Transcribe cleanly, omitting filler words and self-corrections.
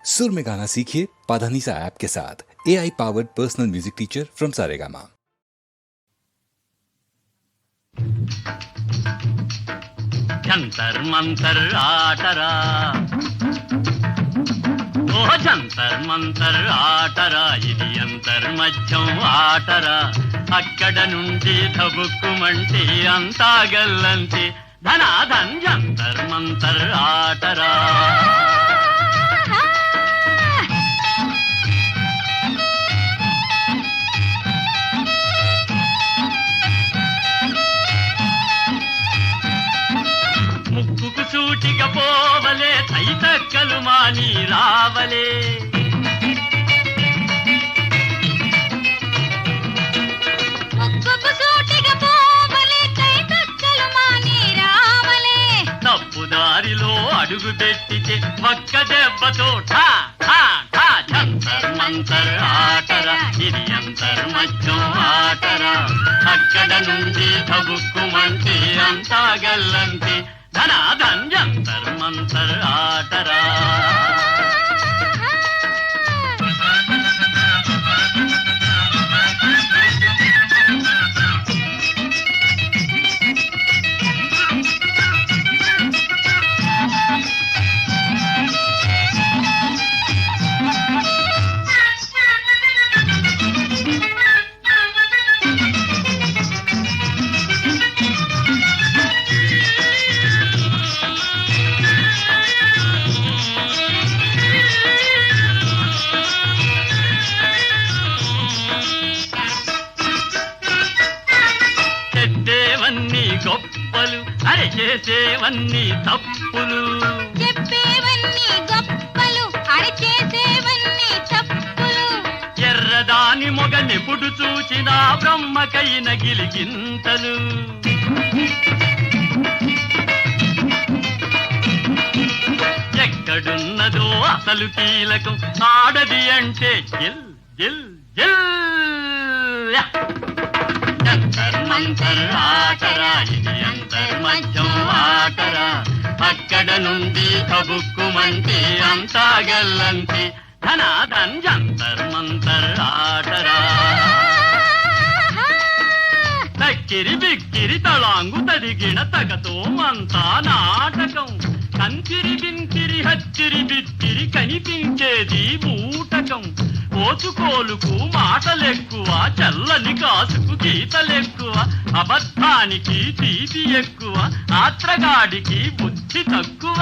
सुर में गाना सीखिए पाधानीसा ऐप के साथ। AI powered personal music teacher from Saregama. జంతర్ మంతర్ ఆటరా ఓ జంతర్ మంతర్ ఆటరా ఇది అంతర్మధ్యం ఆటరా అక్కడ నుండి తబుక్కుమంటే అంతా గల్లంతే ధనాధన్ జంతర్ మంతర్ ఆటరా ముక్కుకు సూటిగా పోవలే తైతక్కలు మాని రావలే ముక్కుకు సూటిగా పోవలే తైతక్కలు మాని రావలే తప్పుదారిలో అడుగు పెట్టితే ఒక్క దెబ్బతో ఠా ఠా ఠా జంతర్ మంతర్ ఆటరా ఇది అంతర్మధ్యం ఆటరా అక్కడ నుండి తబుక్కుమంటే అంతా గల్లంతే ధనాధన్ జంతర్ మంతర్ ఆటరా చెప్పేవన్నీ గొప్పలు అరే చేసేవన్నీ తప్పులు చెప్పేవన్నీ గొప్పలు అరచేసేవన్నీ తప్పులు ఎర్రదాని మొగనెప్పుడు చూచినా బ్రహ్మకైన గిలిగింతలు ఎక్కడున్నదో అసలు కీలకం ఆడది అంటే జిల్ జిల్ జిల్ జంతర్ మంతర్ ఆటరా ఇది అంతర్మధ్యం ఆటరా అక్కడ నుండి కబుక్కుమంటే అంతా గల్లంతే ధనాధన్ జంతర్ మంతర్ ఆటరా తక్కిరి బిక్కిరి తళాంగు తడిగిన తగతో అంతా నాటకం కంకిరి బింకిరి హచ్చిరి బిత్తిరి కనిపించేది బూటకం ఓచుకోలుకు మాటలెక్కువ చల్లని కాసుకు గీతలెక్కువ అబద్ధానికి తీపి ఎక్కువ ఆత్రగాడికి బుద్ధి తక్కువ